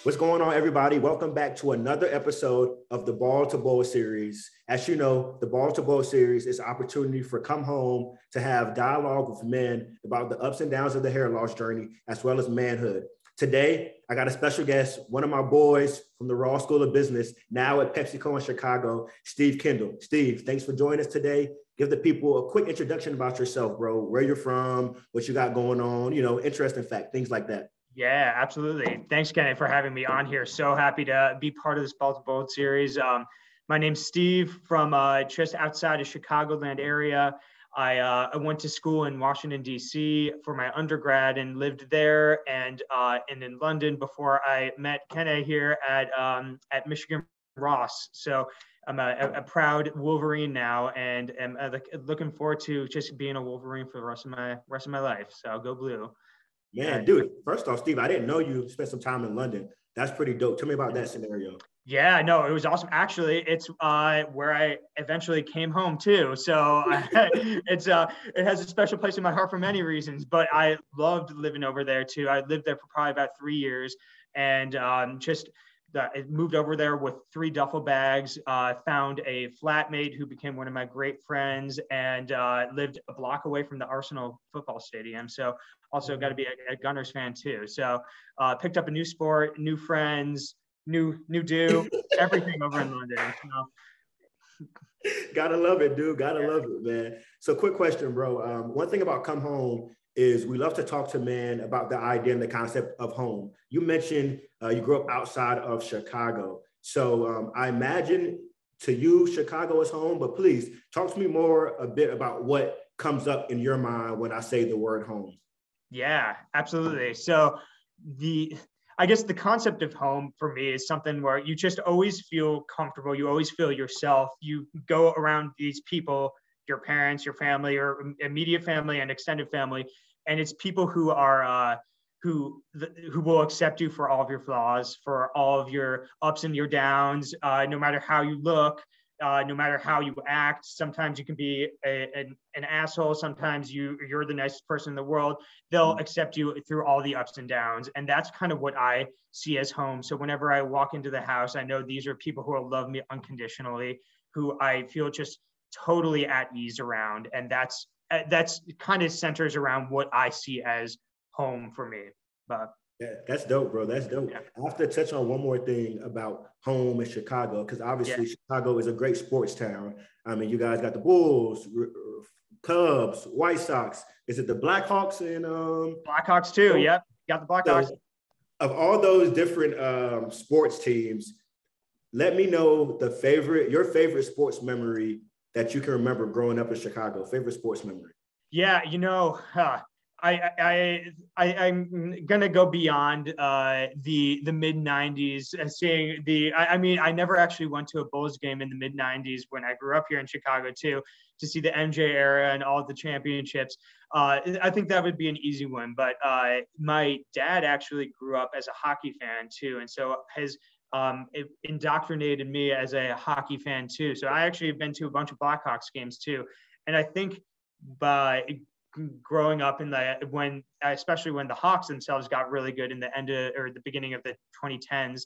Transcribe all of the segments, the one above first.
What's going on, everybody? Welcome back to another episode of the Ball to Bowl series. As you know, the Ball to Bowl series is an opportunity for Come Home to have dialogue with men about the ups and downs of the hair loss journey, as well as manhood. Today, I got a special guest, one of my boys from the Raw School of Business, now at PepsiCo in Chicago, Steve Kendall. Steve, thanks for joining us today. Give the people a quick introduction about yourself, bro, where you're from, what you got going on, interesting fact, things like that. Yeah, absolutely. Thanks, Kenny, for having me on here. So happy to be part of this Ball to Bold series. My name's Steve from just outside of Chicagoland area. I went to school in Washington, D.C. for my undergrad and lived there and in London before I met Kenny here at Michigan Ross. So I'm a proud Wolverine now, and am looking forward to just being a Wolverine for the rest of my life. So go blue. Man, dude, first off, Steve, I didn't know you spent some time in London. That's pretty dope. Tell me about that scenario. Yeah, no, it was awesome. Actually, it's where I eventually came home too. So it has a special place in my heart for many reasons, but I loved living over there too. I lived there for probably about 3 years and I moved over there with 3 duffel bags, found a flatmate who became one of my great friends, and lived a block away from the Arsenal football stadium. So also got to be a Gunners fan too. So picked up a new sport, new friends, new do, everything over in London. So. Gotta love it, dude. Gotta love it, man. So quick question, bro. One thing about Come Home is we love to talk to men about the idea and the concept of home. You mentioned you grew up outside of Chicago. So I imagine to you, Chicago is home, but please talk to me a bit about what comes up in your mind when I say the word home. Yeah, absolutely. So I guess the concept of home for me is something where you just always feel comfortable. You always feel yourself. You go around these people, your parents, your family, or immediate family and extended family, and it's people who are who will accept you for all of your flaws, for all of your ups and your downs, no matter how you look, no matter how you act. Sometimes you can be an asshole. Sometimes you're the nicest person in the world. They'll accept you through all the ups and downs, and that's kind of what I see as home. So whenever I walk into the house, I know these are people who will love me unconditionally, who I feel just totally at ease around, and that's kind of centers around what I see as home for me. But yeah, that's dope, bro. That's dope. Yeah. I have to touch on one more thing about home in Chicago, because obviously Chicago is a great sports town. I mean, you guys got the Bulls, Cubs, White Sox. Is it the Blackhawks and Blackhawks too? So, yep, got the Blackhawks. So, of all those different sports teams, let me know your favorite sports memory that you can remember growing up in Chicago. Favorite sports memory? Yeah, I'm gonna go beyond the mid '90s and seeing I never actually went to a Bulls game in the mid '90s when I grew up here in Chicago too, to see the MJ era and all the championships. I think that would be an easy one, but my dad actually grew up as a hockey fan too, and so it indoctrinated me as a hockey fan too. So I actually have been to a bunch of Blackhawks games too, and I think by growing up especially when the Hawks themselves got really good in the beginning of the 2010s,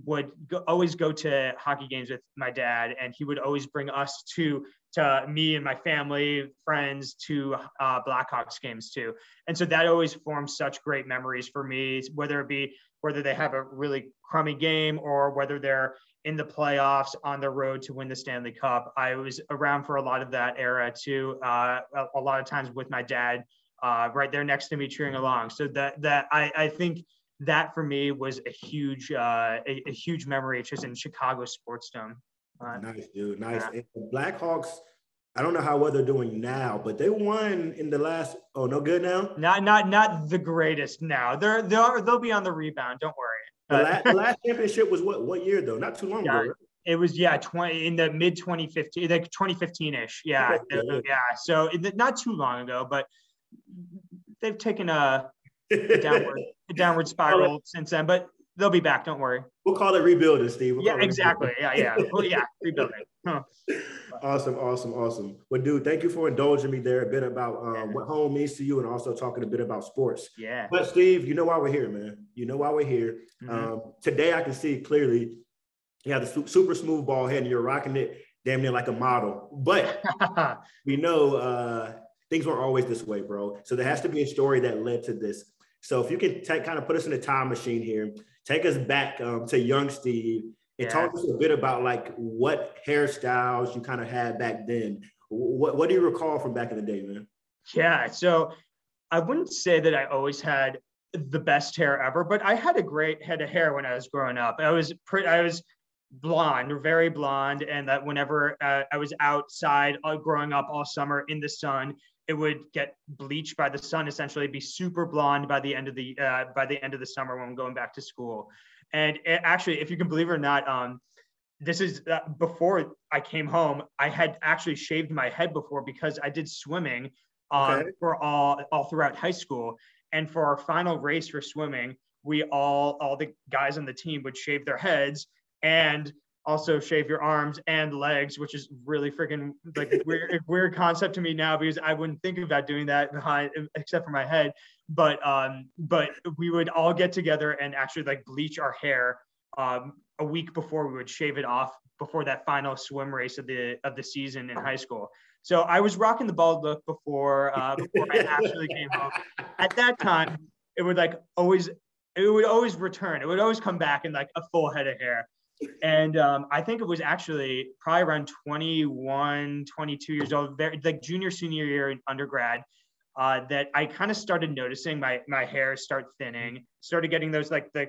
would always go to hockey games with my dad, and he would always bring us to me and my family, friends to Blackhawks games too. And so that always forms such great memories for me, whether they have a really crummy game or whether they're in the playoffs on the road to win the Stanley Cup. I was around for a lot of that era too, a lot of times with my dad right there next to me cheering along. So I think that for me was a huge memory just in Chicago Sportsdome. Nice, dude. Nice. Yeah. And the Blackhawks, I don't know how well they're doing now, but they won in the last. Oh, no good now. Not the greatest now. They'll be on the rebound. Don't worry. The last championship was what year though? Not too long ago. Right? It was 20 in the mid 2015, like 2015-ish. Yeah, yeah. So not too long ago, but they've taken a downward spiral since then. But they'll be back. Don't worry. We'll call it rebuilding, Steve. Exactly. Yeah. Well, yeah, rebuilding. Huh. Awesome, awesome, awesome. Well, dude, thank you for indulging me there a bit about what home means to you and also talking a bit about sports. Yeah. But Steve, you know why we're here, man. You know why we're here. Today I can see clearly you have the super smooth ball head and you're rocking it damn near like a model. But we know things weren't always this way, bro. So there has to be a story that led to this. So if you can kind of put us in a time machine here, take us back to young Steve and talk to us a bit about like what hairstyles you kind of had back then. What do you recall from back in the day, man? Yeah, so I wouldn't say that I always had the best hair ever, but I had a great head of hair when I was growing up. I was blonde, very blonde, and that whenever I was outside growing up all summer in the sun, it would get bleached by the sun, essentially be super blonde by the end of the summer when I'm going back to school. And actually, if you can believe it or not, this is before I came home. I had actually shaved my head before because I did swimming for all throughout high school. And for our final race for swimming, we all the guys on the team would shave their heads and also shave your arms and legs, which is really freaking like weird concept to me now because I wouldn't think about doing that except for my head. But we would all get together and actually like bleach our hair a week before we would shave it off before that final swim race of the season in high school. So I was rocking the bald look before I actually came home. At that time, it would always return. It would always come back in like a full head of hair. And I think it was actually probably around 21, 22 years old, like junior, senior year in undergrad, that I kind of started noticing my hair start thinning, started getting those like the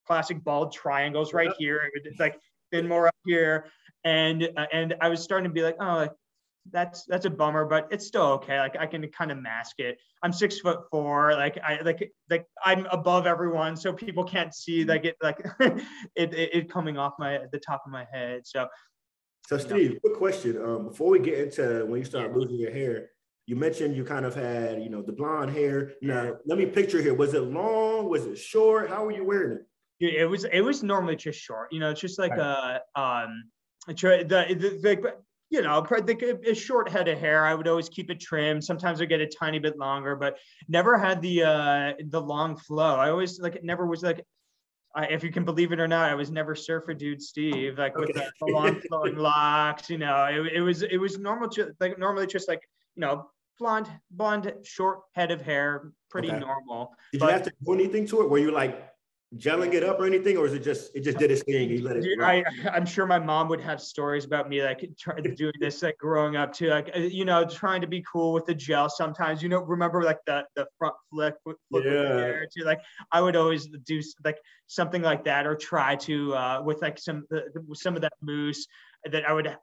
classic bald triangles right here. It would like thin more up here. And I was starting to be like, oh, like, that's a bummer, but it's still okay. Like I can kind of mask it. I'm 6'4". Like I'm above everyone, so people can't see it coming off the top of my head. So Steve, quick question. Before we get into when you start losing your hair, you mentioned you kind of had, the blonde hair. Now, let me picture here. Was it long? Was it short? How were you wearing it? It was normally just short. It's just like a short head of hair. I would always keep it trimmed. Sometimes I get a tiny bit longer, but never had the long flow. I always it never was like, if you can believe it or not, I was never surfer dude Steve, with the long flowing locks. It was normal, normally just blonde, short head of hair, pretty normal. Did you have to do anything to it? Were you like gelling it up or anything, or is it just did its thing? You let it I'm sure my mom would have stories about me doing this growing up too, trying to be cool with the gel sometimes. Remember the front flip with the hair too. I would always do something like that, or try to with some of that mousse that I would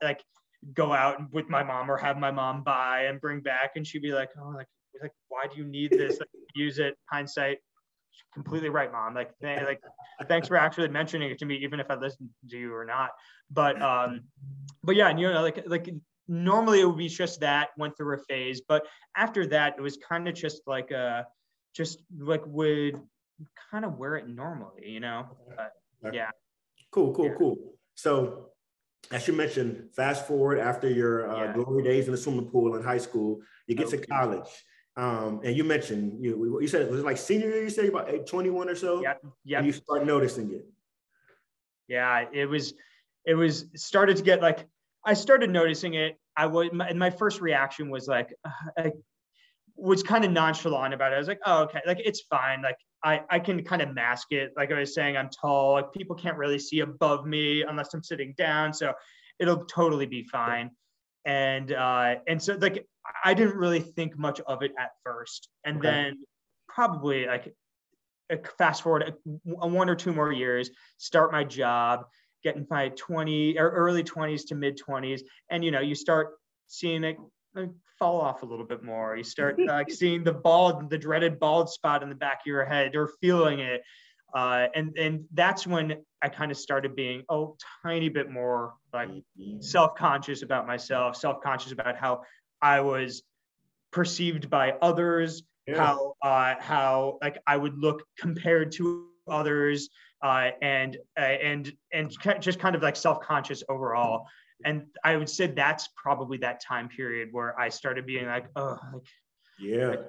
go out with my mom or have my mom buy and bring back, and she'd be like, oh, why do you need this? Use it. Hindsight, completely right, Mom. Thanks for actually mentioning it to me, even if I listened to you or not. But yeah, normally it would be just that, went through a phase, but after that it was kind of just would kind of wear it normally, But, yeah. Cool. So as you mentioned, fast forward after your glory days in the swimming pool in high school, you get to college. And you mentioned, you said it was like senior year, you say about 21 or so? Yep. And you start noticing it. Yeah, it was started to get I started noticing it. My first reaction was I was kind of nonchalant about it. I was like, oh, okay, it's fine. I can kind of mask it. Like I was saying, I'm tall. People can't really see above me unless I'm sitting down. So it'll totally be fine. And so I didn't really think much of it at first. And then probably fast forward 1 or 2 more years, start my job, get in my early 20s to mid 20s. And, you start seeing it fall off a little bit more. You start seeing the dreaded bald spot in the back of your head, or feeling it. And that's when I kind of started being a tiny bit more self-conscious about myself, self-conscious about how I was perceived by others, how I would look compared to others. just kind of like self-conscious overall. And I would say that's probably that time period where I started being like, oh, like, Yeah. like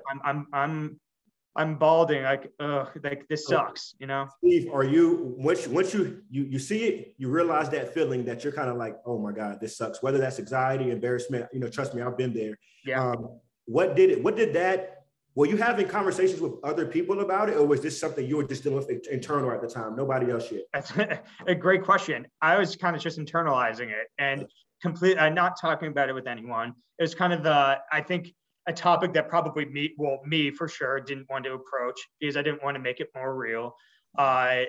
I'm balding, like, like this sucks, you know? Steve, are you once you see it, you realize that feeling that you're kind of like, oh my God, this sucks. Whether that's anxiety, embarrassment, you know, trust me, I've been there. Yeah. What did that? Were you having conversations with other people about it, or was this something you were just dealing with internal at the time? Nobody else yet. That's a great question. I was kind of just internalizing it and not talking about it with anyone. It was kind of I think a topic that probably me for sure didn't want to approach because I didn't want to make it more real. I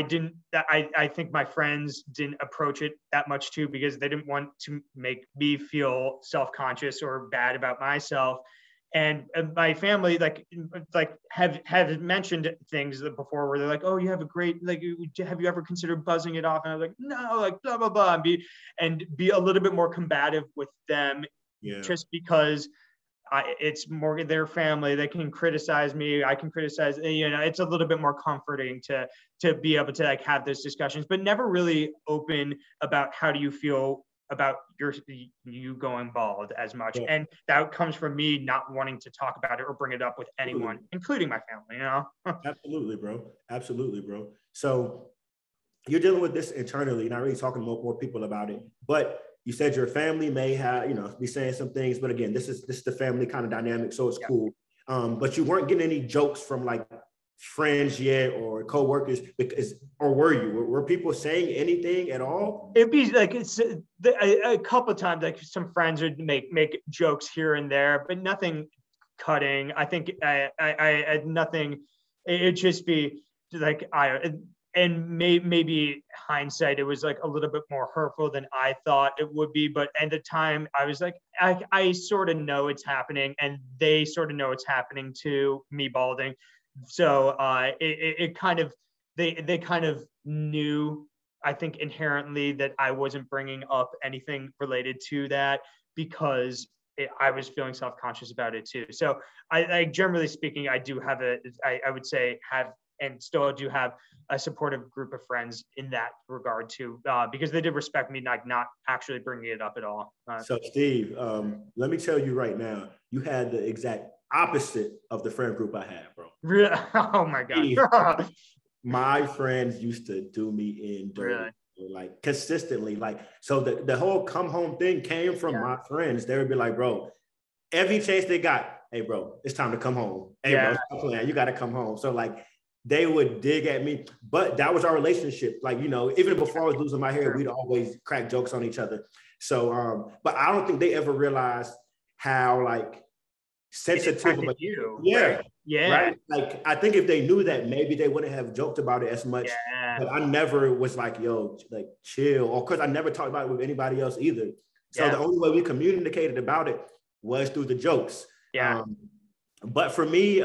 think my friends didn't approach it that much too because they didn't want to make me feel self-conscious or bad about myself. And my family have mentioned things before where they're like, oh, you have a great, like, have you ever considered buzzing it off? And I was like, no, like blah blah blah, and be a little bit more combative with them, just because it's more their family. They can criticize me, I can criticize, you know. It's a little bit more comforting to be able to like have those discussions, but never really open about how do you feel about you going bald as much. Yeah. And that comes from me not wanting to talk about it or bring it up with anyone, including my family, you know? Absolutely, bro. Absolutely, bro. So you're dealing with this internally, not really talking to more people about it, but you said your family may have, you know, be saying some things, but again, this is the family kind of dynamic, so it's cool. But you weren't getting any jokes from like friends yet or co-workers, or were you? Were people saying anything at all? It'd be like a couple of times, like some friends would make jokes here and there, but nothing cutting. I think I nothing. It'd just be like maybe hindsight, it was like a little bit more hurtful than I thought it would be. But at the time, I was like, I sort of know it's happening, and they sort of know it's happening to me balding. So it kind of they kind of knew, I think, inherently that I wasn't bringing up anything related to that because I was feeling self-conscious about it too. So I generally speaking, I do have I would say have and still do have a supportive group of friends in that regard too, because they did respect me not actually bringing it up at all. So Steve, let me tell you right now, you had the exact opposite of the friend group I had, bro. Really? Oh my God. Steve, my friends used to do me in dirty, really? like consistently. Like, so the whole come home thing came from my friends. They would be like, bro, every chance they got, hey, bro, it's time to come home. Hey, bro, stop playing. You got to come home. So like, they would dig at me, but that was our relationship. Like, you know, even before I was losing my hair, we'd always crack jokes on each other. So, but I don't think they ever realized how like sensitive of you. Right? Right. Like, I think if they knew that, maybe they wouldn't have joked about it as much. But I never was like, yo, like chill, or because I never talked about it with anybody else either. So the only way we communicated about it was through the jokes. But for me,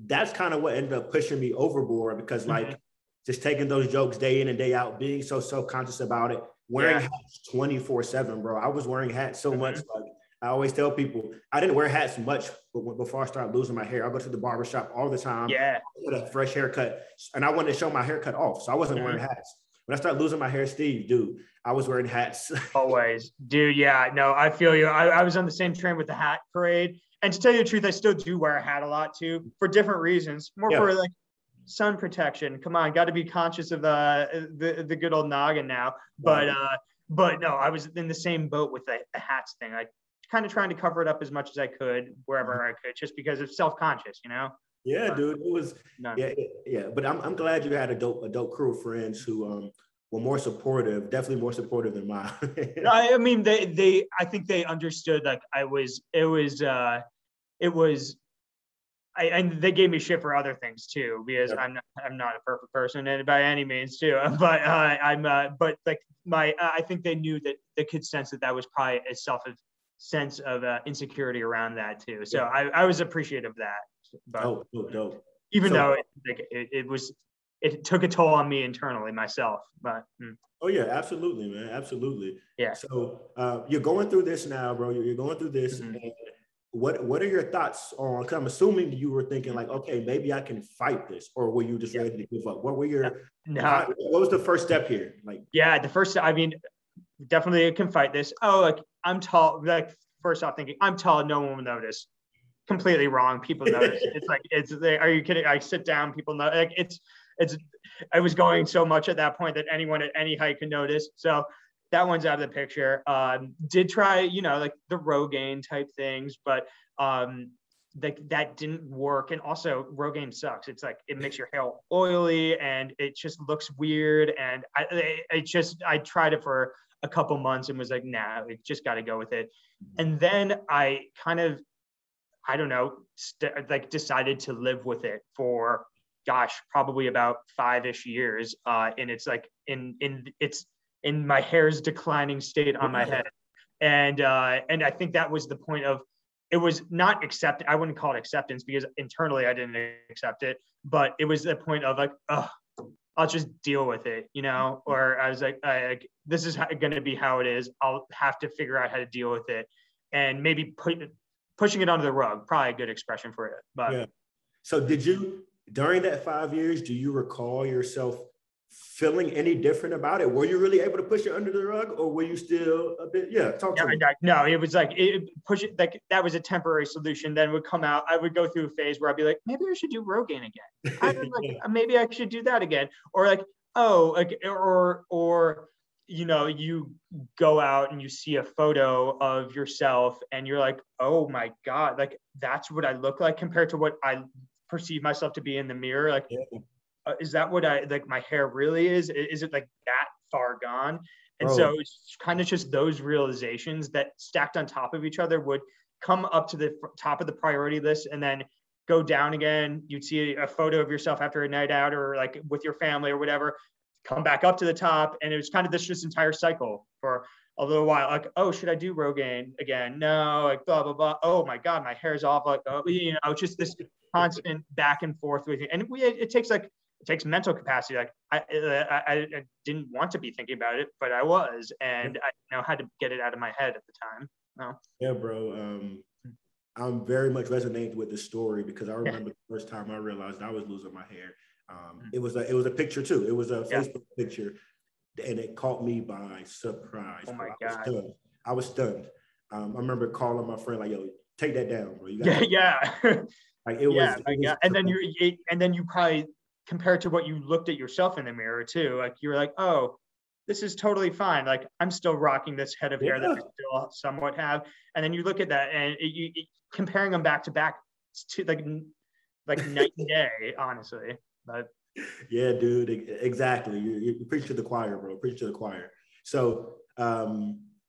that's kind of what ended up pushing me overboard, because like just taking those jokes day in and day out, being so self-conscious about it, wearing hats 24/7, bro. I was wearing hats so much. Like, I always tell people, I didn't wear hats much before I started losing my hair. I go to the barbershop all the time, get a fresh haircut, and I wanted to show my haircut off, so I wasn't wearing hats. When I started losing my hair, Steve, dude, I was wearing hats. Always. Dude, yeah, no, I feel you. I was on the same train with the hat parade. And to tell you the truth, I still do wear a hat a lot too, for different reasons. More for like sun protection. Come on, got to be conscious of the good old noggin now. But no, I was in the same boat with the hats thing. I kind of trying to cover it up as much as I could wherever I could, just because of self-conscious, you know. Yeah, dude, it was yeah. But I'm glad you had a dope crew of friends who were more supportive, definitely more supportive than mine. I mean, I think they understood, like, and they gave me shit for other things too, because I'm not a perfect person, and by any means too. But but like I think they knew that they could sense that was probably a sense of insecurity around that too. So I was appreciative of that. But dope. Even though it took a toll on me internally myself. But oh yeah, absolutely, man, absolutely. Yeah. So you're going through this now, bro. You're going through this. And what are your thoughts on, because I'm assuming you were thinking like, okay, maybe I can fight this, or were you just ready to give up? What were your, what was the first step here? Like, yeah, the first, I mean, definitely can fight this. Oh, like I'm tall. Like first off thinking I'm tall, no one will notice. Completely wrong. People notice. It's like, are you kidding? I sit down, people know. Like I was going so much at that point that anyone at any height could notice. So that one's out of the picture. Did try, like the Rogaine type things, but that didn't work. And also Rogaine sucks. It's like, it makes your hair oily and it just looks weird. And I tried it for a couple months and was like, nah, we just got to go with it. And then I kind of, I don't know, decided to live with it for, probably about 5-ish years. And it's like it's in my hair's declining state on my head. And I think that was the point of, it was not accept. I wouldn't call it acceptance because internally I didn't accept it, but it was the point of like, oh, I'll just deal with it, or I was like, this is going to be how it is. I'll have to figure out how to deal with it, and maybe pushing it under the rug, probably a good expression for it. But yeah. So did you, during that 5 years, do you recall yourself feeling any different about it? Were you really able to push it under the rug, or were you still a bit, talk to me. No, it was like, push it, like that was a temporary solution. Then would come out, I would go through a phase where I'd be like, maybe I should do Rogaine again. Maybe I should do that again. Or like, or you go out and you see a photo of yourself and you're like, oh my God, like that's what I look like compared to what I perceive myself to be in the mirror. Like, is that what my hair really is? Is it like that far gone? And so it's kind of just those realizations that stacked on top of each other would come up to the top of the priority list and then go down again. You'd see a photo of yourself after a night out or like with your family or whatever, come back up to the top. And it was kind of this entire cycle for a little while. Like, oh, should I do Rogaine again? No, like blah, blah, blah. Oh my God, my hair's off. Like, just this constant back and forth with you. And it takes mental capacity. Like I didn't want to be thinking about it, but I was, and I had to get it out of my head at the time. No. Yeah, bro. I'm very much resonating with the story because I remember the first time I realized I was losing my hair. It was a picture too. It was a Facebook picture, and it caught me by surprise. Oh my God! I was stunned. I remember calling my friend like, "Yo, take that down, bro." You got like it was. And then you probably compared to what you looked at yourself in the mirror too. Like you were like, "Oh, this is totally fine. Like I'm still rocking this head of hair that I still somewhat have." And then you look at that and comparing them back to back, to like night and day, honestly. But yeah, dude, exactly. You preach to the choir, bro. Preach to the choir. So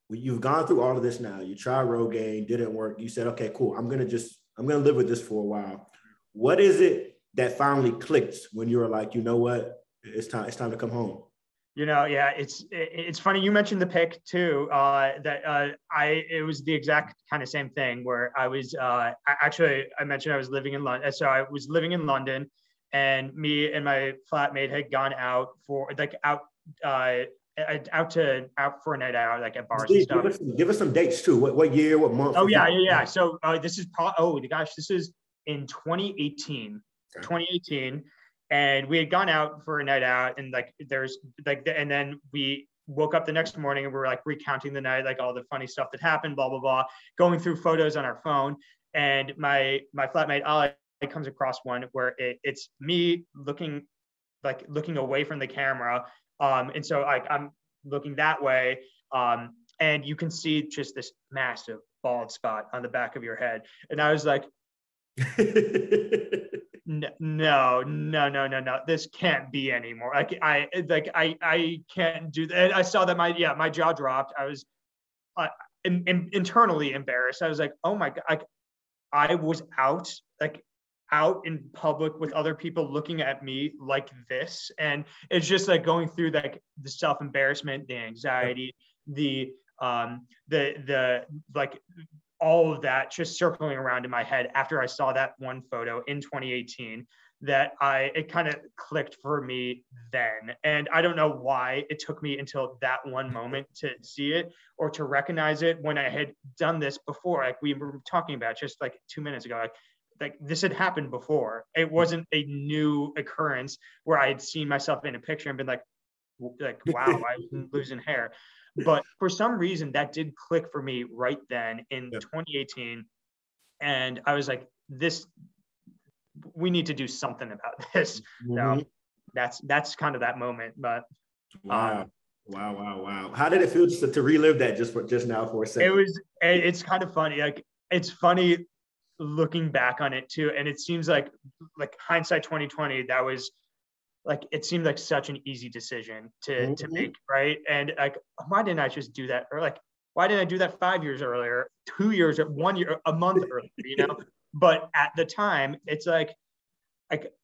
you've gone through all of this now. You tried Rogaine, didn't work. You said, okay, cool. I'm gonna live with this for a while. What is it that finally clicked when you were like, you know what, it's time to come home? It's funny you mentioned the pick too. It was the exact kind of same thing where I was I mentioned I was living in London. So I was living in London, and me and my flatmate had gone out for out for a night out, like at bars and stuff. Give us some dates too. What year? What month? Oh yeah. So this is this is in 2018. Okay. 2018. And we had gone out for a night out, and and then we woke up the next morning and we were like recounting the night, like all the funny stuff that happened, blah, blah, blah, going through photos on our phone. And my flatmate, Ali, comes across one where it's me looking away from the camera. And so I'm looking that way. And you can see just this massive bald spot on the back of your head. And I was like, no, this can't be anymore. I can't do that. And I saw that my jaw dropped. I was internally embarrassed. I was like, oh my God, I was out in public with other people looking at me like this. And it's just like going through like the self-embarrassment, the anxiety, the all of that just circling around in my head after I saw that one photo in 2018 that it kind of clicked for me then. And I don't know why it took me until that one moment to see it or to recognize it when I had done this before. Like we were talking about just like 2 minutes ago, like this had happened before. It wasn't a new occurrence where I had seen myself in a picture and been like, wow, I'm losing hair. But for some reason that did click for me right then in 2018. And I was like, we need to do something about this. So that's kind of that moment. But wow. How did it feel just to relive that just now for a second? It's kind of funny. Like it's funny looking back on it too. And it seems like hindsight 2020, that was like, it seemed like such an easy decision to make. Right. And like, why didn't I just do that? Or like, why didn't I do that 5 years earlier, 2 years, 1 year, a month earlier, you know? But at the time, it's like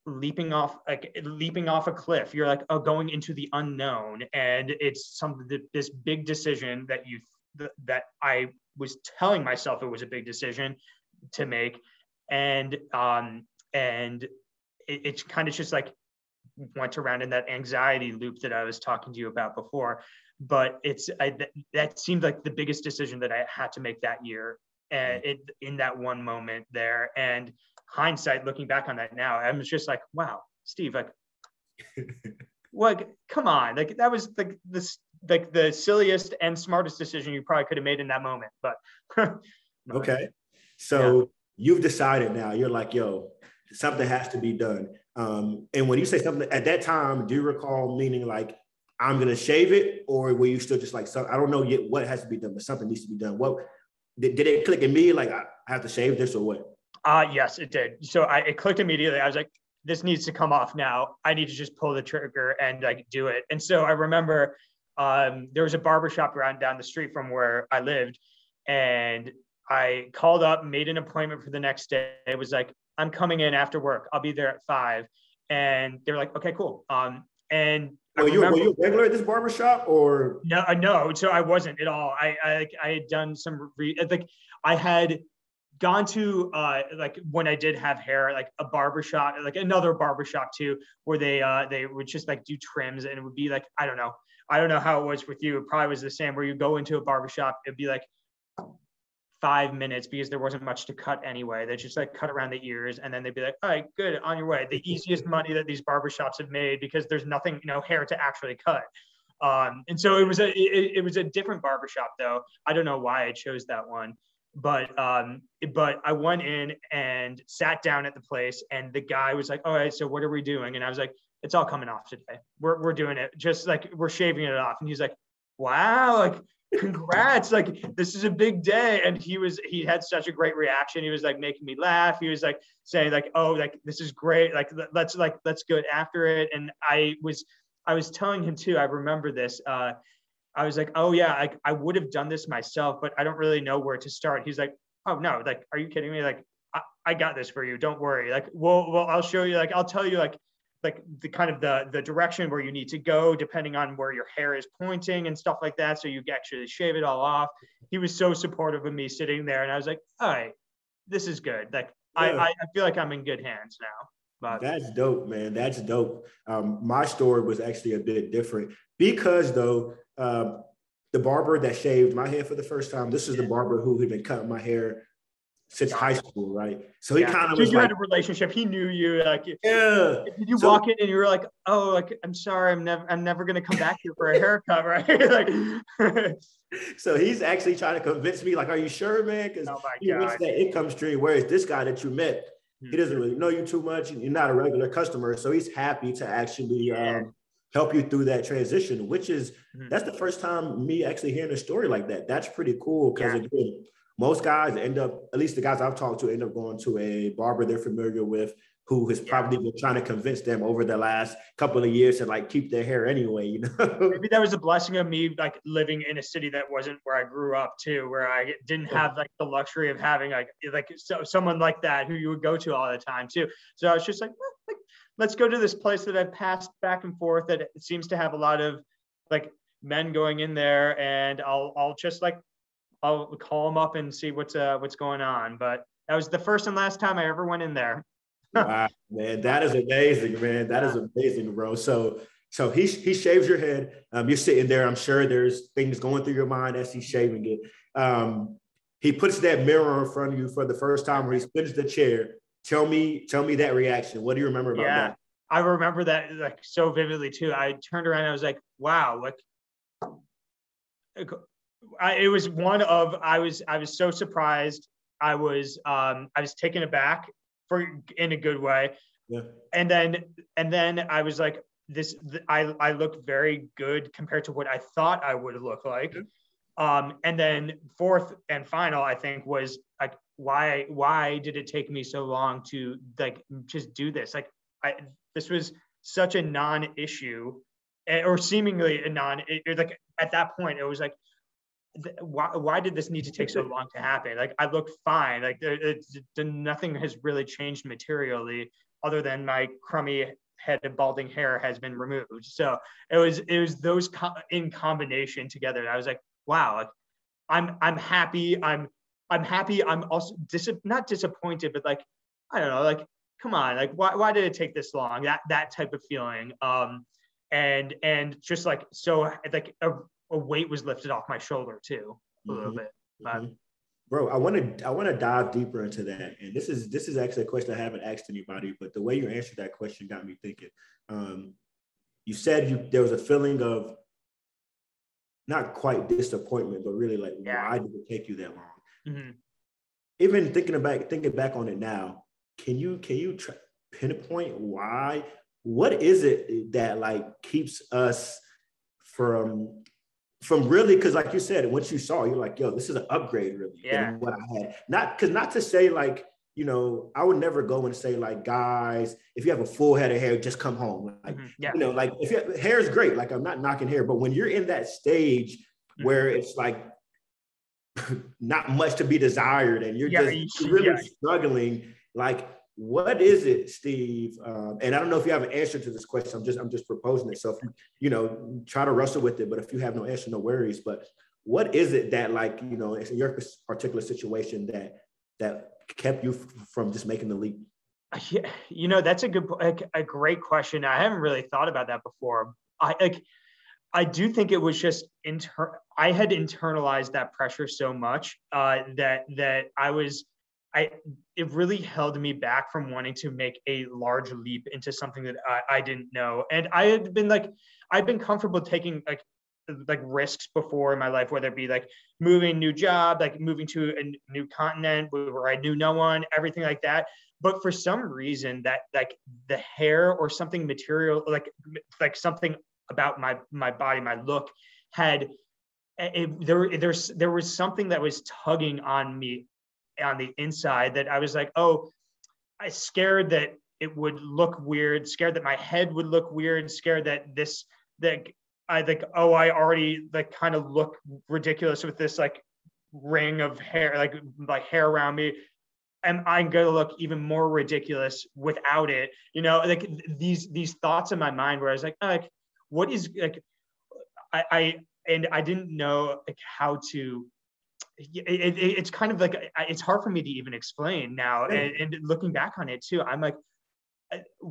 leaping off a cliff. You're like, going into the unknown, and it's this big decision that I was telling myself it was a big decision to make, and it kind of just like went around in that anxiety loop that I was talking to you about before. But that seemed like the biggest decision that I had to make that year, and in that one moment there. And hindsight, looking back on that now, I was just like, wow, Steve, like, what? Come on, like that was like the silliest and smartest decision you probably could have made in that moment. But okay, so you've decided now. You're like, yo, something has to be done. And when you say something at that time, do you recall meaning like, I'm gonna shave it, or were you still just like, I don't know yet what has to be done, but something needs to be done? What did it click in me? Like, I have to shave this, or what? Yes, it did. So it clicked immediately. I was like, this needs to come off now. I need to just pull the trigger and like do it. And so I remember there was a barbershop around down the street from where I lived, and I called up, made an appointment for the next day. It was like, I'm coming in after work. I'll be there at 5. And they were like, okay, cool. And were you a regular at this barbershop, or? No. So I wasn't at all. I had done some I had gone to like when I did have hair, like a barbershop, like another barbershop too, where they would just like do trims, and it would be like, I don't know how it was with you. It probably was the same, where you go into a barbershop, it'd be like 5 minutes because there wasn't much to cut anyway. They just like cut around the ears, and then they'd be like, all right, good, on your way. The easiest money that these barbershops have made, because there's nothing, hair to actually cut. And so it was a different barbershop though. I don't know why I chose that one, but I went in and sat down at the place, and the guy was like, all right, so what are we doing? And I was like, it's all coming off today. We're doing it. Just like, we're shaving it off. And he's like, wow, like, congrats, like this is a big day. And he had such a great reaction. He was like making me laugh. He was like saying like, oh, like this is great, like let's go after it. And I was telling him too, I remember this, I was like, oh yeah, I would have done this myself, but I don't really know where to start. He's like, oh no, like, are you kidding me? Like, I got this for you, don't worry. Like, well I'll show you, like I'll tell you like the kind of the direction where you need to go depending on where your hair is pointing and stuff like that, so you actually shave it all off. He was so supportive of me sitting there, and I was like, all right, this is good. Like, I feel like I'm in good hands now. But that's dope, man. That's dope. My story was actually a bit different, because though the barber that shaved my hair for the first time, this is the barber who had been cutting my hair since high school, right? So he kind of was you like, had a relationship. He knew you, like, yeah. Did you walk in and you were like, oh, like, I'm sorry, I'm never gonna come back here for a haircut, right? Like, so he's actually trying to convince me, like, are you sure, man? Because he wants that income stream. Whereas this guy that you met, he doesn't really know you too much, and you're not a regular customer, so he's happy to actually help you through that transition. Which is that's the first time me actually hearing a story like that. That's pretty cool, because again, most guys end up, at least the guys I've talked to, end up going to a barber they're familiar with, who has probably been trying to convince them over the last couple of years to like keep their hair anyway, Maybe that was a blessing of me, like living in a city that wasn't where I grew up too, where I didn't have like the luxury of having like someone like that who you would go to all the time too. So I was just like, let's go to this place that I've passed back and forth, that it seems to have a lot of like men going in there, and I'll just like, I'll call them up and see what's going on. But that was the first and last time I ever went in there. Wow, man, that is amazing, man. That is amazing, bro. So he shaves your head. You're sitting there. I'm sure there's things going through your mind as he's shaving it. He puts that mirror in front of you for the first time, where he spins the chair. Tell me that reaction. What do you remember about that? I remember that like so vividly too. I turned around and I was like, wow, like it was one of I was so surprised. I was taken aback in a good way. Yeah. And then I was like, I look very good compared to what I thought I would look like. And then fourth and final, I think, was like, why did it take me so long to like just do this? Like this was such a non-issue, or seemingly a like at that point it was like, why did this need to take so long to happen? Like I look fine. Like nothing has really changed materially other than my crummy head and balding hair has been removed. So it was those in combination together. I was like, wow, like, I'm happy. I'm happy. I'm also not disappointed, but like, I don't know, like, come on, like why did it take this long? That type of feeling. And just like, so like a weight was lifted off my shoulder too, a little bit. But bro, I want to dive deeper into that. And this is actually a question I haven't asked anybody, but the way you answered that question got me thinking. You said there was a feeling of not quite disappointment, but really like, why did it take you that long? Even thinking back on it now, can you pinpoint why? What is it that like keeps us from really, because like you said, once you saw, you're like, yo, this is an upgrade really than what I had. Not to say like, you know, I would never go and say like, guys, if you have a full head of hair, just come home. Like, you know, like if hair is great, like I'm not knocking hair, but when you're in that stage where it's like not much to be desired and you're just really struggling, like, what is it, Steve? And I don't know if you have an answer to this question. I'm just proposing it. So if you know, try to wrestle with it, but if you have no answer, no worries. But what is it that, like, you know, in your particular situation that kept you from just making the leap? Yeah, you know, that's a great question. I haven't really thought about that before. I do think it was just I had internalized that pressure so much that it really held me back from wanting to make a large leap into something that I didn't know. And I've been comfortable taking like risks before in my life, whether it be like moving new job, like moving to a new continent where I knew no one, everything like that. But for some reason that like the hair or something material, like something about my body, my look there was something that was tugging on me on the inside that I was like, oh, I scared that it would look weird, scared that my head would look weird, scared that I think, oh, I already like kind of look ridiculous with this like ring of hair, like hair around me. And I'm going to look even more ridiculous without it, you know, like these thoughts in my mind where I was like, what is like, I didn't know like how to, it's kind of like, it's hard for me to even explain now. And looking back on it too, I'm like,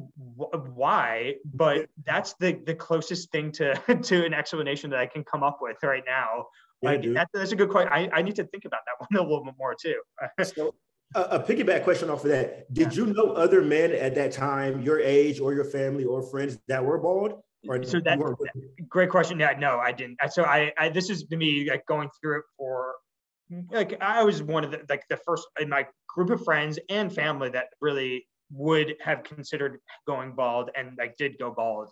why? But that's the closest thing to an explanation that I can come up with right now. Like that's a good question. I need to think about that one a little bit more too. So a piggyback question off of that. Did you know other men at that time, your age or your family or friends that were bald? So that great question. Yeah, no, I didn't. So I this is to me like going through it for like I was one of the first in my group of friends and family that really would have considered going bald and like did go bald.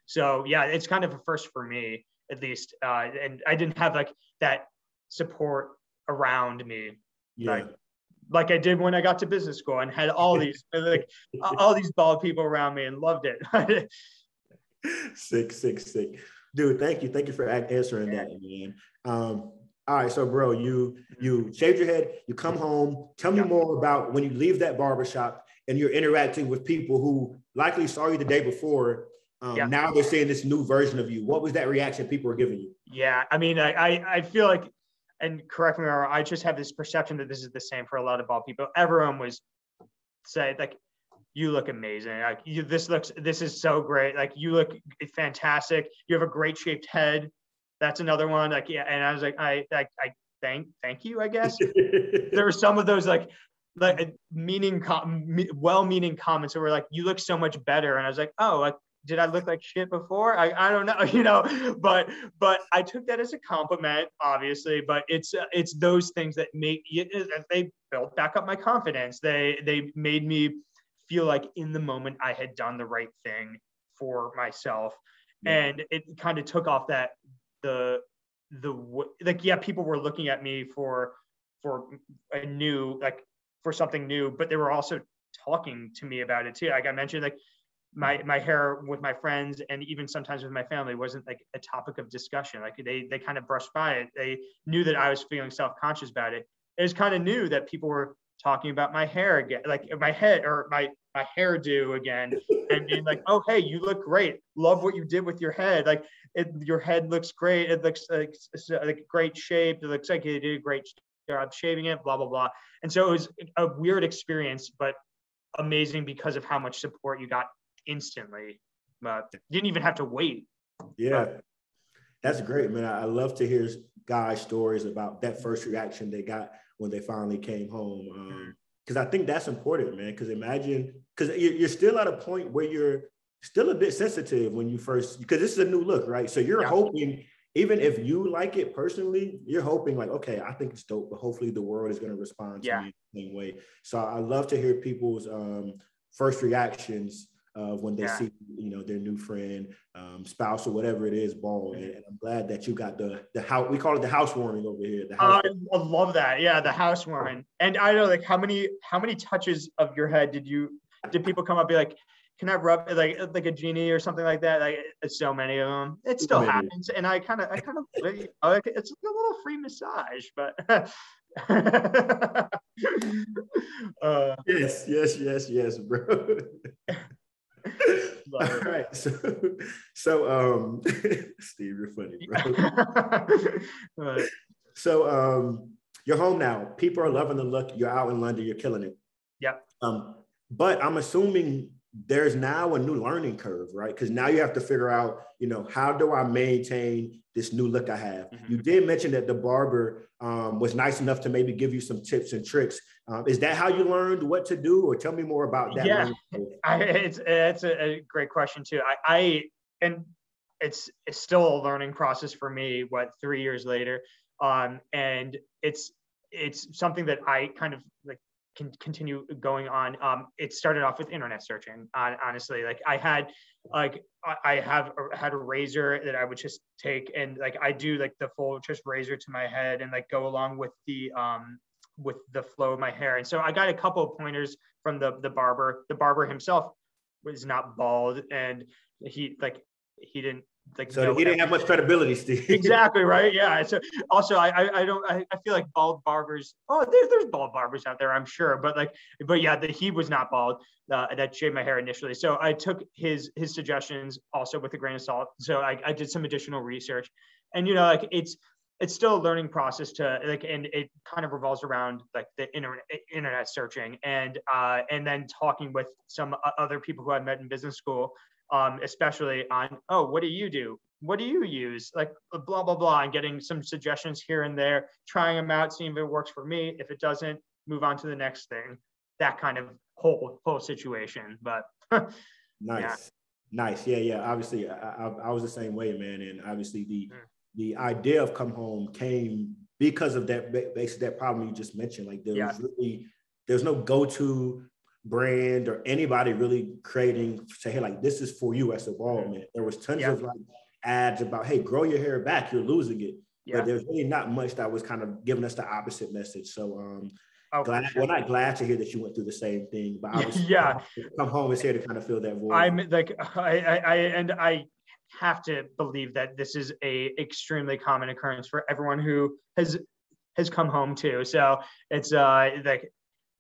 So yeah, it's kind of a first for me at least. And I didn't have like that support around me. Yeah. Like I did when I got to business school and had all these like all these bald people around me and loved it. Sick. Dude, thank you for answering that, man. All right, so bro, you shaved your head, you come home. Tell me more about when you leave that barbershop and you're interacting with people who likely saw you the day before. Now they're seeing this new version of you. What was that reaction people were giving you? Yeah, I mean, I feel like, and correct me if I'm wrong, I just have this perception that this is the same for a lot of bald people. Everyone was say like, you look amazing. Like this is so great. Like you look fantastic. You have a great shaped head. That's another one. Like, yeah. And I was like, I thank you, I guess. There were some of those like well-meaning comments that were like, you look so much better. And I was like, oh, like, did I look like shit before? I don't know, but I took that as a compliment, obviously. But it's those things that they built back up my confidence. They made me feel like in the moment I had done the right thing for myself, and it kind of took off that people were looking at me for something new, but they were also talking to me about it too. Like I mentioned, like my hair with my friends and even sometimes with my family wasn't like a topic of discussion. Like they kind of brushed by it. They knew that I was feeling self-conscious about it. It was kind of new that people were talking about my hair again, like my head or my hairdo again, and being like, oh, hey, you look great. Love what you did with your head. Like your head looks great. It looks like great shape. It looks like you did a great job shaving it, blah, blah, blah. And so it was a weird experience, but amazing because of how much support you got instantly. But didn't even have to wait. Yeah. That's great, man. I love to hear guys' stories about that first reaction they got when they finally came home. Because I think that's important, man. Because you're still at a point where you're still a bit sensitive when you first, because this is a new look, right? So you're hoping, even if you like it personally, you're hoping like, okay, I think it's dope, but hopefully the world is going to respond to me the same way. So I love to hear people's first reactions of when they see, their new friend, spouse, or whatever it is, bald. And I'm glad that you got the house. We call it the housewarming over here. I love that. Yeah, the housewarming. And I know, like, how many touches of your head did people come up and be like, can I rub like a genie or something like that? Like, so many of them. It still happens, and I kind of like it's a little free massage, but. Yes, bro. All right, so Steve, you're funny, bro. Right. So you're home now. People are loving the look. You're out in London. You're killing it. Yep. But I'm assuming there's now a new learning curve, right? Because now you have to figure out, how do I maintain this new look I have? Mm-hmm. You did mention that the barber was nice enough to maybe give you some tips and tricks. Is that how you learned what to do, or tell me more about that? Yeah, it's a great question too. And it's still a learning process for me. 3 years later, and it's something that I kind of like can continue going on. It started off with internet searching. Honestly, like I have had a razor that I would just take and like I do like the full just razor to my head and like go along with the flow of my hair. And so I got a couple of pointers from the barber. The barber himself was not bald, and he didn't like. So he didn't have much credibility, Steve. Exactly right. Yeah. So also I feel like bald barbers. Oh, there's bald barbers out there, I'm sure, but yeah, he was not bald. That shaved my hair initially. So I took his suggestions also with a grain of salt. So I did some additional research, and like it's still a learning process to like, and it kind of revolves around like the internet searching and then talking with some other people who I met in business school, especially on, oh, what do you do? What do you use? Like blah, blah, blah, and getting some suggestions here and there, trying them out, seeing if it works for me. If it doesn't, move on to the next thing. That kind of whole situation. But nice. Yeah. Obviously I was the same way, man. And obviously the idea of Come Home came because of that problem you just mentioned. Like there's no go-to brand or anybody really creating, say, hey, like this is for you as a bald man. There was tons of like ads about, hey, grow your hair back, you're losing it. But there's really not much that was kind of giving us the opposite message. So not glad to hear that you went through the same thing, but obviously Come Home is here to kind of fill that void. I'm like, I have to believe that this is a extremely common occurrence for everyone who has come home too. So it's like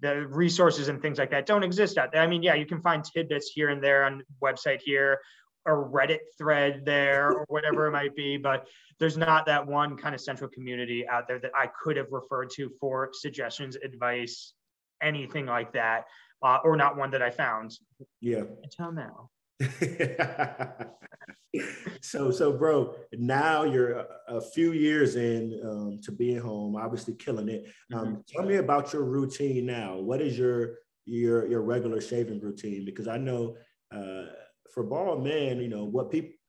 the resources and things like that don't exist out there. I mean, yeah, you can find tidbits here and there on website here or Reddit thread there or whatever it might be, but there's not that one kind of central community out there that I could have referred to for suggestions, advice, anything like that. or not one that I found. Yeah. Until now. So bro, now you're a few years in to being home, obviously killing it. Tell me about your routine now. What is your regular shaving routine? Because I know for bald men, you know,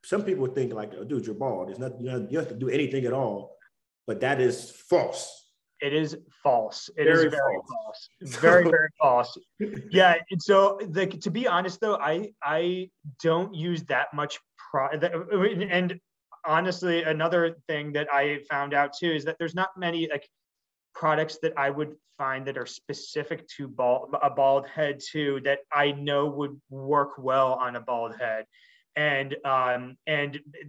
some people think like, oh, dude, you're bald. There's nothing, you don't have to do anything at all, but that is false. It is false. It Very is very false. false. Very, very false. Yeah. And so, like, to be honest, though, I don't use that much and honestly, another thing that I found out too is that there's not many like products that I would find that are specific to a bald head too that I know would work well on a bald head. And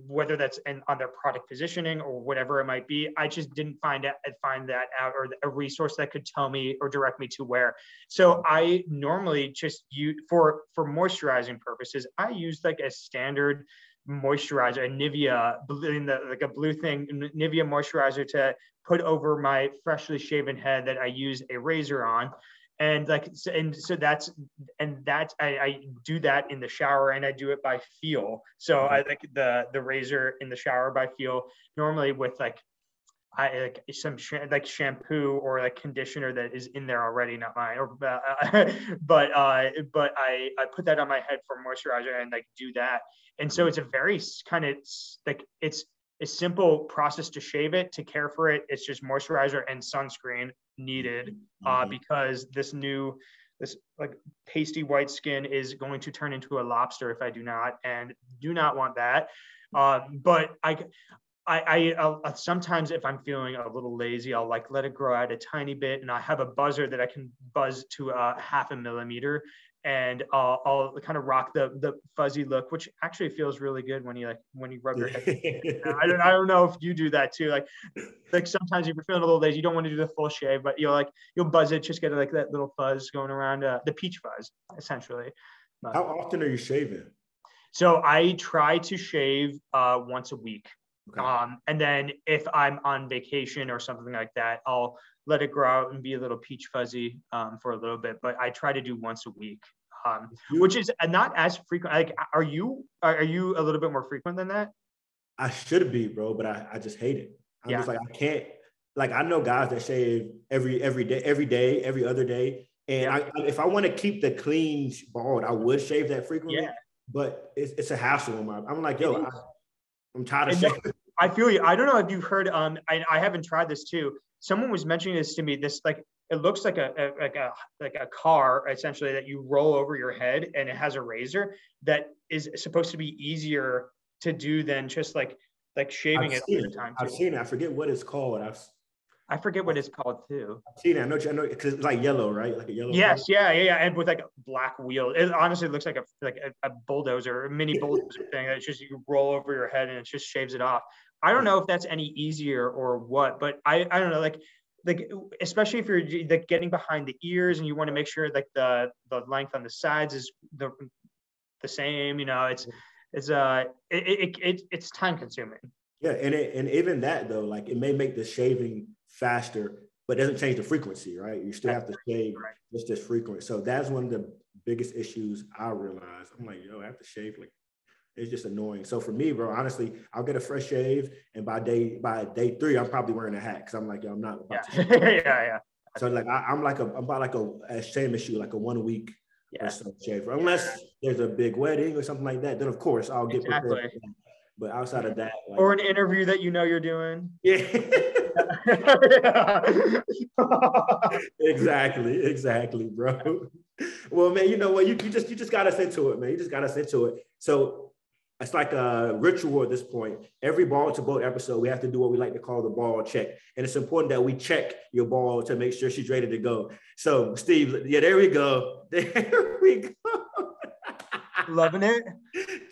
whether that's on their product positioning or whatever it might be, I just didn't find that out, or a resource that could tell me or direct me to where. So I normally just use for moisturizing purposes, I use like a standard moisturizer, a Nivea, like a blue thing, Nivea moisturizer to put over my freshly shaven head that I use a razor on. And like, I do that in the shower, and I do it by feel. So I like the razor in the shower by feel, normally with like some shampoo or like conditioner that is in there already, not mine. Or but I put that on my head for moisturizer and like do that. And so it's a very kind of like, it's a simple process to shave it, to care for it. It's just moisturizer and sunscreen needed, because this like pasty white skin is going to turn into a lobster if I do not, and do not want that. But I'll sometimes, if I'm feeling a little lazy, I'll like let it grow out a tiny bit, and I have a buzzer that I can buzz to 0.5 millimeter, and I'll kind of rock the fuzzy look, which actually feels really good when you rub your head. I don't know if you do that too. Like sometimes if you're feeling a little lazy, you don't want to do the full shave, but you'll buzz it, just get like that little fuzz going around, the peach fuzz, essentially. But, how often are you shaving? So I try to shave once a week. Okay. And then if I'm on vacation or something like that, I'll let it grow out and be a little peach fuzzy for a little bit. But I try to do once a week, which is not as frequent. Like, are you a little bit more frequent than that? I should be, bro, but I just hate it. I'm just like, I can't. Like, I know guys that shave every day, every other day. And if I want to keep the clean bald, I would shave that frequently. Yeah. But it's a hassle. I'm like, yo, I'm tired of shaving. I feel you. I don't know if you've heard. I haven't tried this too. Someone was mentioning this to me. This, like, it looks like a car, essentially, that you roll over your head, and it has a razor that is supposed to be easier to do than just like shaving it all the time. I've seen it. I forget what it's called. I forget what it's called too. I've seen it. I know because it's like yellow, right? Like a yellow. Yes, color. Yeah, and with like a black wheel. It honestly looks like a bulldozer, a mini bulldozer thing. It's just, you roll over your head and it just shaves it off. I don't know if that's any easier or what, but I don't know, like especially if you're like getting behind the ears and you want to make sure like the length on the sides is the same. It's time consuming. Yeah, and even that though, like, it may make the shaving faster, but it doesn't change the frequency, right? You still have to shave just as frequent. So that's one of the biggest issues I realize. I'm like, yo, I have to shave, like, it's just annoying. So for me, bro, honestly, I'll get a fresh shave, and by day 3, I'm probably wearing a hat, because I'm like, yo, I'm not about to shave. Yeah. So like I'm about like a same issue, like a 1 week or so shave, unless there's a big wedding or something like that. Then of course I'll get prepared. But outside of that, like, or an interview that you're doing. Yeah. Exactly, bro. Well, man, you know what? You just got us into it, man. You just got us into it. So it's like a ritual at this point. Every ball to boat episode, we have to do what we like to call the ball check. And it's important that we check your ball to make sure she's ready to go. So, Steve, yeah, there we go. There we go. Loving it.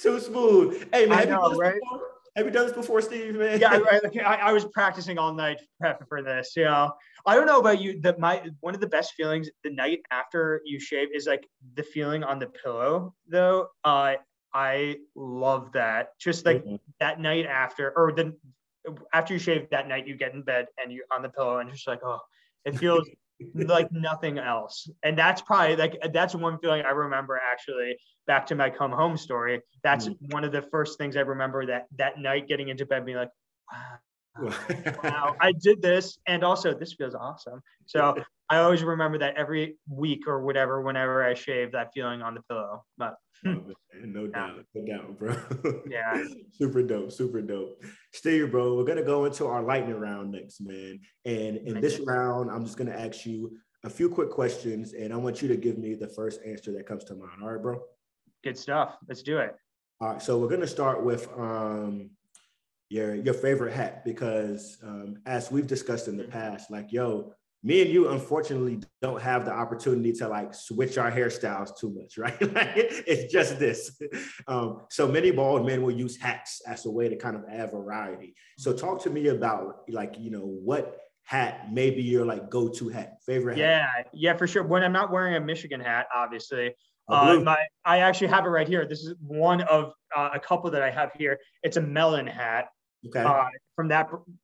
Too smooth. Hey, man, have you done this before, Steve, man? Yeah, I was practicing all night prepping for this. I don't know about you, one of the best feelings the night after you shave is like the feeling on the pillow, though. I love that. Just like that night after, or after you shave that night, you get in bed and you're on the pillow and just like, oh, it feels like nothing else. And that's probably like, that's one feeling I remember actually back to my Come Home story. That's one of the first things I remember that night getting into bed being like, wow, I did this. And also this feels awesome. So I always remember that every week or whatever, whenever I shave, that feeling on the pillow. But no doubt, bro. Yeah. Super dope, super dope. Steve, bro, we're gonna go into our lightning round next, man. And in this round, I'm just gonna ask you a few quick questions, and I want you to give me the first answer that comes to mind. All right, bro? Good stuff. Let's do it. All right, so we're gonna start with your favorite hat, because as we've discussed in the past, like, yo, me and you unfortunately don't have the opportunity to like switch our hairstyles too much, right? Like, it's just this. So many bald men will use hats as a way to kind of add variety. So talk to me about like, you know, what hat maybe your like go-to hat, favorite hat? Yeah, for sure. When I'm not wearing a Michigan hat, obviously. I actually have it right here. This is one of a couple that I have here. It's a melon hat. Okay. From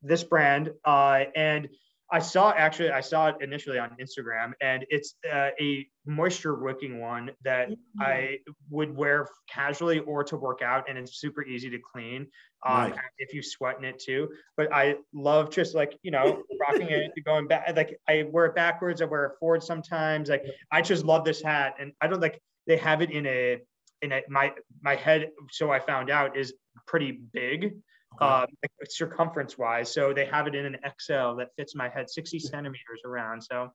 this brand. And I saw it initially on Instagram, and it's a moisture wicking one that I would wear casually or to work out, and it's super easy to clean if you sweat in it too. But I love just like, you know, rocking it, going back. Like I wear it backwards, I wear it forward sometimes. Like I just love this hat, and I don't like they have it my head. So I found out is pretty big. Circumference wise. So they have it in an XL that fits my head 60 centimeters around. So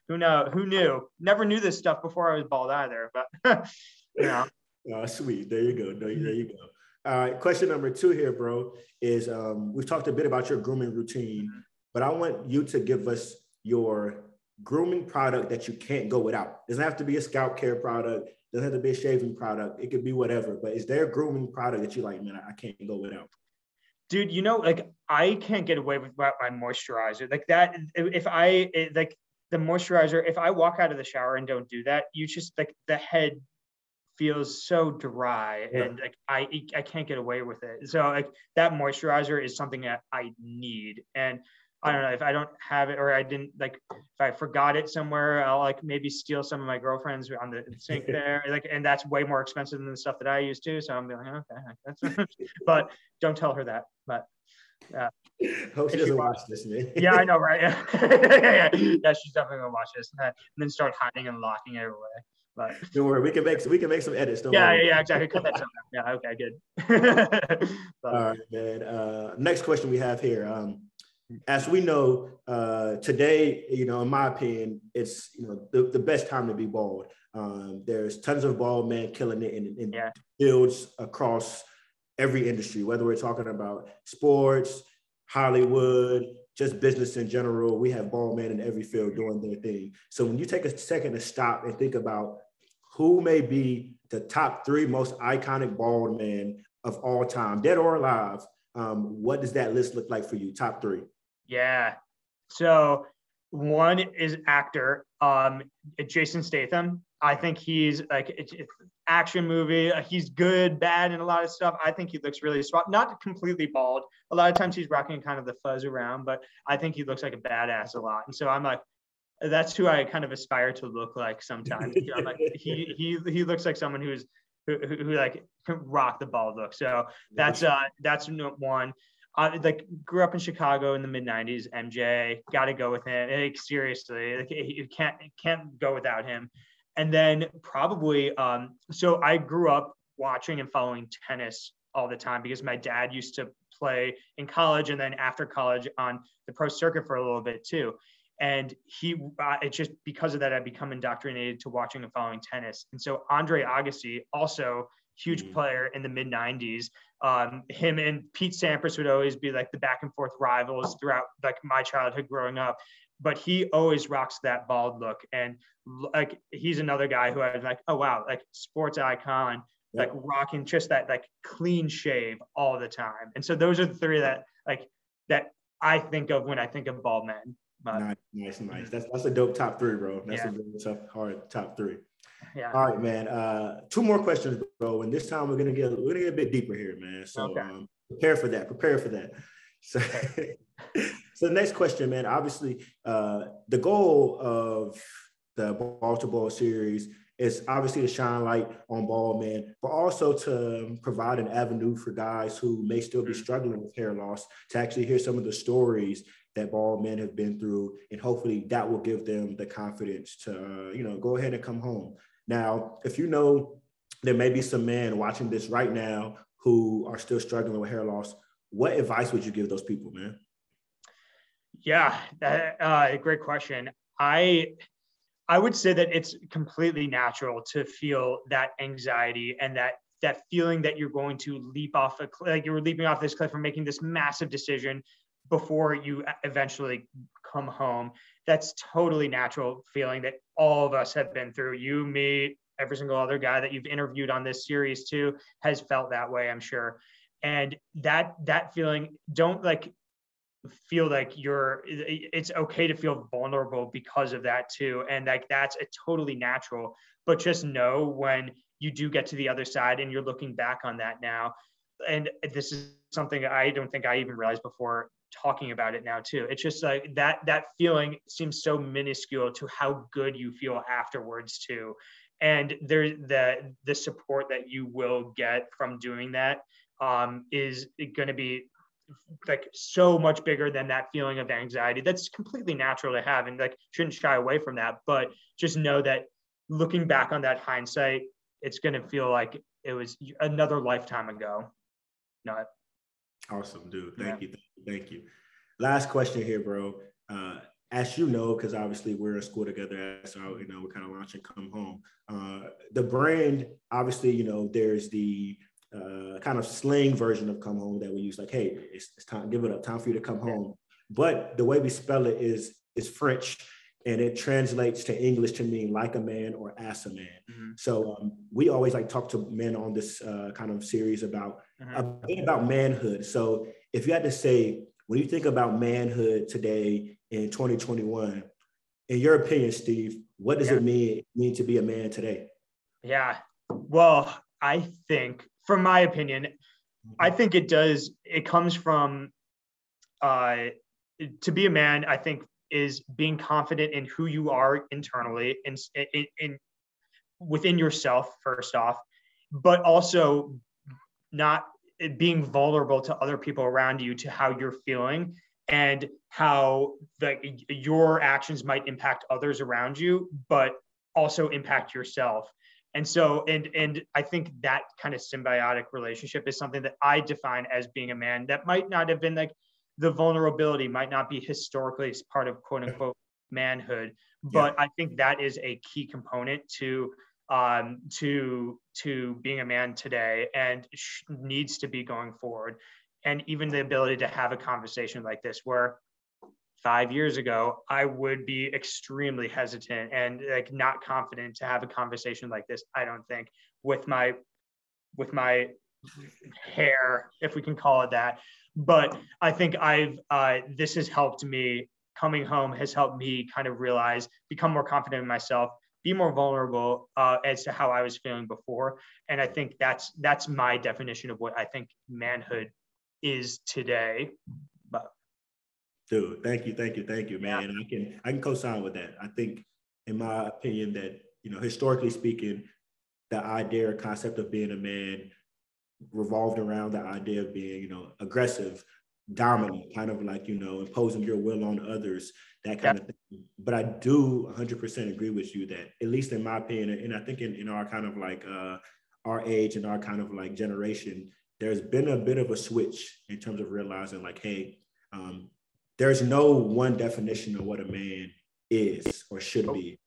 who knew? Never knew this stuff before I was bald either, but yeah. Oh, sweet. There you go. There you go. All right. Question number 2 here, bro, is we've talked a bit about your grooming routine, but I want you to give us your grooming product that you can't go without. It doesn't have to be a scalp care product. It doesn't have to be a shaving product. It could be whatever, but is there a grooming product that you like, man, I can't go without? Dude, you know, like I can't get away with my moisturizer like that. Like the moisturizer, if I walk out of the shower and don't do that, you just like the head feels so dry and like I can't get away with it. So like that moisturizer is something that I need. And I don't know if I don't have it or I didn't like if I forgot it somewhere, I'll like maybe steal some of my girlfriend's on the sink there. Like, and that's way more expensive than the stuff that I use too. So I'm like, okay, that's but don't tell her that. But hope she doesn't watch this, man. Yeah, I know, right? Yeah, yeah, she's definitely gonna watch this and then start hiding and locking it away. But don't worry, we can make some edits. Don't worry. Yeah, yeah, exactly. Cut that stuff out. Yeah, okay, good. All right, man. Next question we have here. As we know, today, you know, in my opinion, it's, you know, the best time to be bald. There's tons of bald men killing it in fields across every industry, whether we're talking about sports, Hollywood, just business in general. We have bald men in every field doing their thing. So when you take a second to stop and think about who may be the top 3 most iconic bald men of all time, dead or alive, what does that list look like for you? Top 3? Yeah. So one is actor, Jason Statham. I think he's like it's action movie. He's good, bad, and a lot of stuff. I think he looks really smart. Not completely bald. A lot of times he's rocking kind of the fuzz around, but I think he looks like a badass a lot. And so I'm like, that's who I kind of aspire to look like sometimes. I'm like, he looks like someone who like can rock the bald look. So that's one. Like grew up in Chicago in the mid '90s. MJ, got to go with him. Like seriously, like you can't go without him. And then probably, so I grew up watching and following tennis all the time because my dad used to play in college and then after college on the pro circuit for a little bit too. And it's just because of that, I've become indoctrinated to watching and following tennis. And so Andre Agassi, also huge player in the mid '90s. Him and Pete Sampras would always be like the back and forth rivals throughout like my childhood growing up. But he always rocks that bald look. And like, he's another guy who I was like, oh, wow, like sports icon, like rocking just that like clean shave all the time. And so those are the 3 that I think of when I think of bald men. But, nice. That's a dope top 3, bro. That's a really tough, hard top 3. Yeah. All right, man. 2 more questions, bro. And this time we're gonna get a bit deeper here, man. So prepare for that. So, So the next question, man, obviously the goal of the Ball to Ball series is obviously to shine light on bald men, but also to provide an avenue for guys who may still be struggling with hair loss to actually hear some of the stories that bald men have been through. And hopefully that will give them the confidence to, go ahead and come home. Now, if you know there may be some men watching this right now who are still struggling with hair loss, what advice would you give those people, man? Yeah, great question. I would say that it's completely natural to feel that anxiety and that feeling that you're going to leap off like you were leaping off this cliff or making this massive decision before you eventually come home. That's totally natural feeling that all of us have been through. You, me, every single other guy that you've interviewed on this series too has felt that way, I'm sure. And that feeling, don't feel like it's okay to feel vulnerable because of that too. And that's a totally natural, but just know when you do get to the other side and you're looking back on that now. And this is something I don't think I even realized before talking about it now too. It's just like that feeling seems so minuscule to how good you feel afterwards too. And there's the support that you will get from doing that is going to be so much bigger than that feeling of anxiety. That's completely natural to have and shouldn't shy away from that. But just know that looking back on that hindsight, it's going to feel like it was another lifetime ago. Not awesome, dude. Thank you. Last question here, bro. As you know, because obviously we're in school together, so we're kind of launching Come Home. The brand, obviously, there's the kind of slang version of come home that we use, hey, it's time, give it up, time for you to come home. But the way we spell it is French, and it translates to English to mean like a man or as a man. Mm-hmm. So we always talk to men on this kind of series about a bit about manhood. So if you had to say, when you think about manhood today in 2021, in your opinion, Steve, what does it mean to be a man today? Yeah, well, I think, from my opinion, I think it comes from, to be a man, I think, is being confident in who you are internally and in within yourself, first off, but also not being vulnerable to other people around you, to how you're feeling and how your actions might impact others around you, but also impact yourself. And so, and I think that kind of symbiotic relationship is something that I define as being a man. That might not have been the vulnerability might not be historically as part of quote unquote manhood, but I think that is a key component to being a man today and needs to be going forward. And even the ability to have a conversation like this, where 5 years ago, I would be extremely hesitant and not confident to have a conversation like this. I don't think with my hair, if we can call it that. But I think this has helped me. Coming home has helped me kind of realize, become more confident in myself, be more vulnerable as to how I was feeling before. And I think that's my definition of what I think manhood is today. But dude, thank you, man. Yeah. I can co-sign with that. I think, in my opinion, that historically speaking, the idea or concept of being a man revolved around the idea of being, aggressive, dominant, kind of imposing your will on others, that kind of thing. But I do 100% agree with you that, at least in my opinion, and I think in our kind of our age and our kind of generation, there's been a bit of a switch in terms of realizing hey, there's no one definition of what a man is or should be.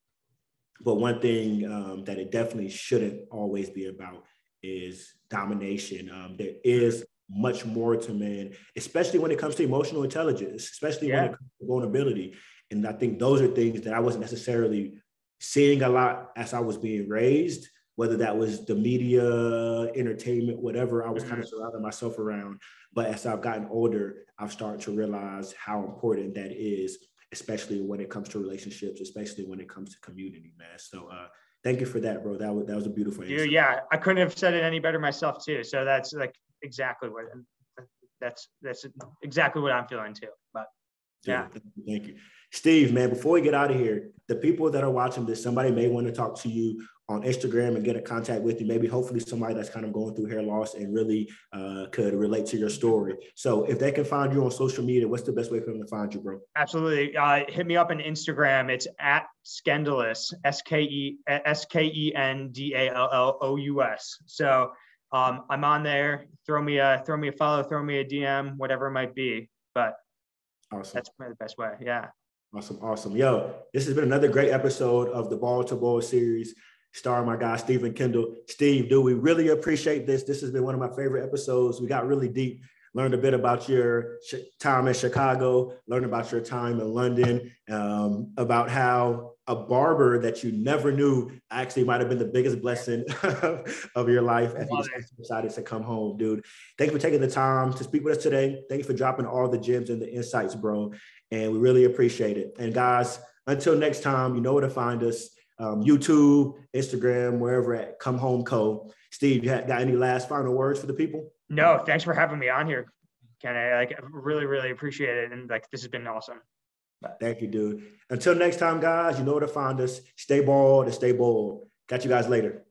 But one thing that it definitely shouldn't always be about is domination. There is much more to men, especially when it comes to emotional intelligence, especially when it comes to vulnerability. And I think those are things that I wasn't necessarily seeing a lot as I was being raised, whether that was the media, entertainment, whatever I was kind of surrounding myself around. But as I've gotten older, I've started to realize how important that is, especially when it comes to relationships, especially when it comes to community, man. So thank you for that, bro. That was a beautiful answer. Dude, yeah, I couldn't have said it any better myself too. So that's exactly what I'm feeling too. But Yeah. Thank you. Steve, man, before we get out of here, the people that are watching this, somebody may want to talk to you on Instagram and get in contact with you. Maybe hopefully somebody that's kind of going through hair loss and really could relate to your story. So if they can find you on social media, what's the best way for them to find you, bro? Absolutely. Hit me up on Instagram. It's at Skendalous, SKENDALLOUS. So I'm on there. Throw me a follow, throw me a DM, whatever it might be. But awesome. That's probably the best way. Yeah. Awesome. Yo, this has been another great episode of the Ball to Ball series, starring my guy, Stephen Kendall. Steve, dude, we really appreciate this. This has been one of my favorite episodes. We got really deep, learned a bit about your time in Chicago, learned about your time in London, about how a barber that you never knew actually might have been the biggest blessing of your life as you decided to come home, dude. Thank you for taking the time to speak with us today. Thank you for dropping all the gems and the insights, bro. And we really appreciate it. And guys, until next time, you know where to find us. YouTube, Instagram, wherever at Come Home Co. Steve, you got any last final words for the people? No, thanks for having me on here, Ken. I really, really appreciate it. And this has been awesome. Thank you, dude. Until next time, guys, you know where to find us. Stay bald and stay bold. Catch you guys later.